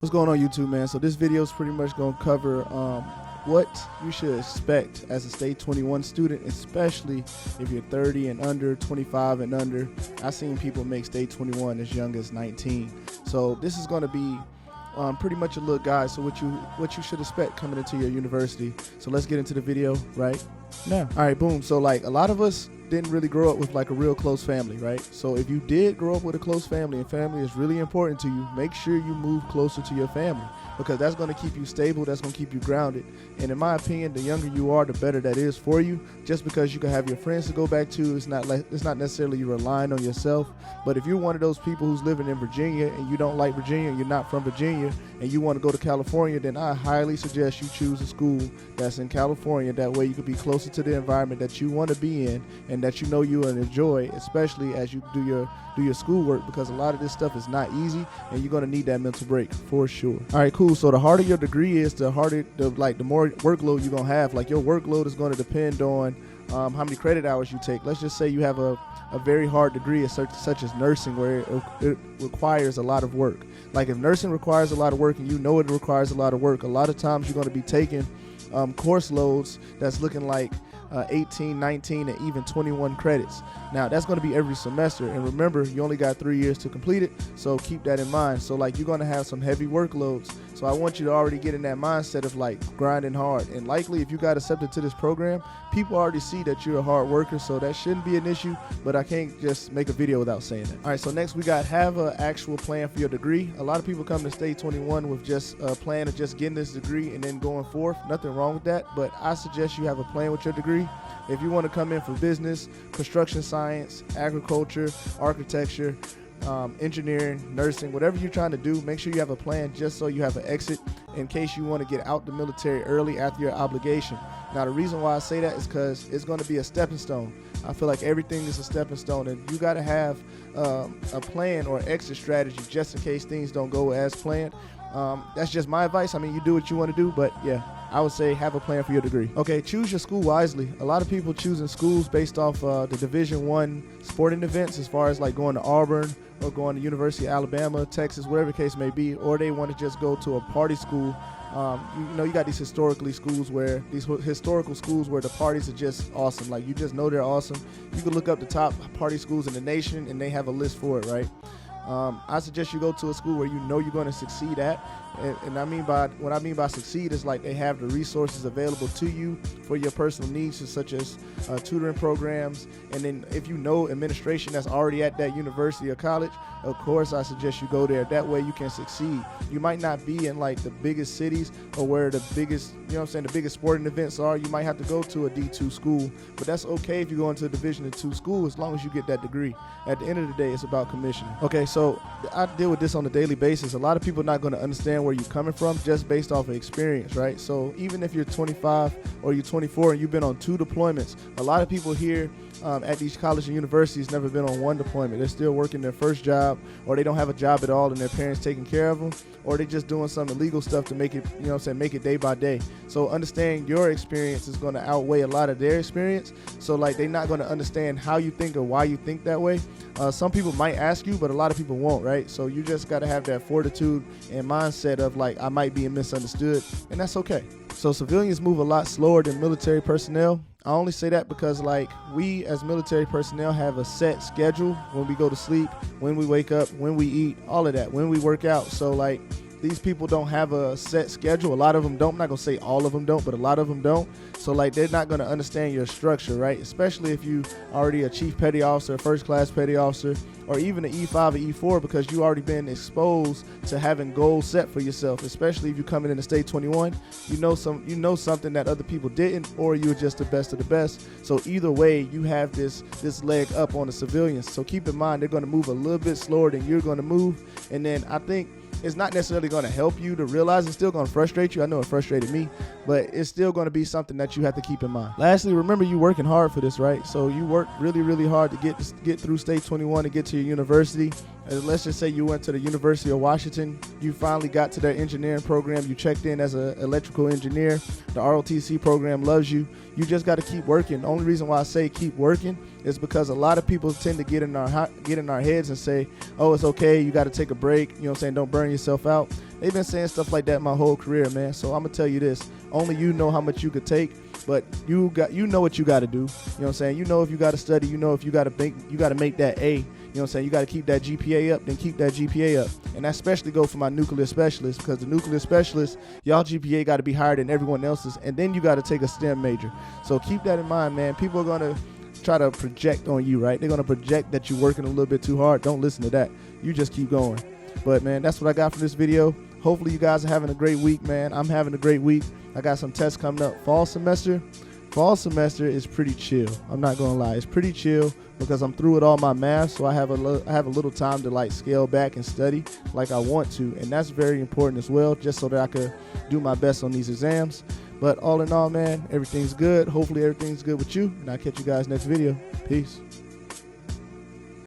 What's going on, YouTube, man? So this video is pretty much going to cover what you should expect as a State 21 student, especially if you're 30 and under, 25 and under. I've seen people make State 21 as young as 19. So this is going to be pretty much a look, guys, so what you should expect coming into your university. So let's get into the video right now. All right, boom. So like a lot of us didn't really grow up with like a real close family, right? So if you did grow up with a close family and family is really important to you, make sure you move closer to your family, because that's going to keep you stable, that's going to keep you grounded. And in my opinion, the younger you are, the better that is for you. Just because you can have your friends to go back to, it's not necessarily you relying on yourself. But if you're one of those people who's living in Virginia and you don't like Virginia, you're not from Virginia, and you want to go to California, then I highly suggest you choose a school that's in California. That way you could be closer to the environment that you want to be in and that you know you will enjoy, especially as you do your schoolwork, because a lot of this stuff is not easy and you're going to need that mental break for sure. All right, cool. So the harder your degree is, the more workload you're going to have. Like your workload is going to depend on how many credit hours you take. Let's just say you have a very hard degree such as nursing, where it requires a lot of work. Like if nursing requires a lot of work and you know it requires a lot of work, a lot of times you're going to be taking course loads that's looking like 18, 19, and even 21 credits. Now that's going to be every semester, and remember, you only got 3 years to complete it, so keep that in mind. So like you're going to have some heavy workloads, so I want you to already get in that mindset of like grinding hard. And likely if you got accepted to this program, people already see that you're a hard worker, so that shouldn't be an issue, but I can't just make a video without saying that. All right, so next we got have an actual plan for your degree. A lot of people come to State 21 with just a plan of just getting this degree and then going forth. Nothing wrong with that, but I suggest you have a plan with your degree. If you want to come in for business, construction science, agriculture, architecture, engineering, nursing, whatever you're trying to do, make sure you have a plan just so you have an exit in case you want to get out the military early after your obligation. Now the reason why I say that is because it's going to be a stepping stone. I feel like everything is a stepping stone, and you got to have a plan or exit strategy just in case things don't go as planned. That's just my advice. I mean, you do what you want to do, but yeah, I would say have a plan for your degree. Okay, choose your school wisely. A lot of people choosing schools based off the Division I sporting events, as far as like going to Auburn or going to University of Alabama, Texas, whatever the case may be, or they want to just go to a party school. You got these historical schools where the parties are just awesome. Like you just know they're awesome. You can look up the top party schools in the nation and they have a list for it, right? I suggest you go to a school where you know you're going to succeed at, and what I mean by succeed is like they have the resources available to you for your personal needs, such as tutoring programs. And then if you know administration that's already at that university or college, of course I suggest you go there. That way you can succeed. You might not be in like the biggest cities or where the biggest, the biggest sporting events are. You might have to go to a D2 school, but that's okay if you go into a Division II school, as long as you get that degree. At the end of the day, it's about commissioning. Okay, so I deal with this on a daily basis. A lot of people are not going to understand where you're coming from just based off of experience, right? So even if you're 25 or you're 24 and you've been on 2 deployments, a lot of people here at these colleges and universities never been on 1 deployment. They're still working their first job, or they don't have a job at all and their parents taking care of them, or they're just doing some illegal stuff to make it, make it day by day. So understand your experience is going to outweigh a lot of their experience. So like they're not going to understand how you think or why you think that way. Some people might ask you, but a lot of people won't, right? So you just got to have that fortitude and mindset of like, I might be misunderstood, and that's okay. So civilians move a lot slower than military personnel. I only say that because like we as military personnel have a set schedule when we go to sleep, when we wake up, when we eat, all of that, when we work out. So like these people don't have a set schedule. A lot of them don't. I'm not going to say all of them don't, but a lot of them don't. So like they're not going to understand your structure, right? Especially if you already a chief petty officer, first class petty officer, or even an E5 or E4, because you already been exposed to having goals set for yourself. Especially if you're coming into State 21, you know something that other people didn't, or you're just the best of the best. So either way, you have this leg up on the civilians. So keep in mind, they're going to move a little bit slower than you're going to move. And then I think it's not necessarily going to help you to realize. It's still going to frustrate you. I know it frustrated me, but it's still going to be something that you have to keep in mind. Lastly, remember you're working hard for this, right? So you work really, really hard to get through State 21 and get to your university. Let's just say you went to the University of Washington. You finally got to their engineering program. You checked in as an electrical engineer. The ROTC program loves you. You just got to keep working. The only reason why I say keep working is because a lot of people tend to get in our heads and say, oh, it's okay, you got to take a break, you know what I'm saying, don't burn yourself out. They've been saying stuff like that my whole career, man. So I'm gonna tell you this, only you know how much you could take, but you know what you got to do. You know what I'm saying? You know if you got to study, you know if you got to make that A. You know what I'm saying? You got to keep that GPA up, then keep that GPA up. And that especially go for my nuclear specialists, because the nuclear specialists, y'all GPA got to be higher than everyone else's, and then you got to take a STEM major. So keep that in mind, man. People are going to try to project on you, right? They're going to project that you're working a little bit too hard. Don't listen to that. You just keep going. But, man, that's what I got from this video. Hopefully you guys are having a great week, man. I'm having a great week. I got some tests coming up. Fall semester is pretty chill. I'm not gonna lie, it's pretty chill because I'm through with all my math, so I have a little time to like scale back and study like I want to, and that's very important as well, just so that I could do my best on these exams. But all in all, man, everything's good. Hopefully everything's good with you, and I'll catch you guys next video. Peace.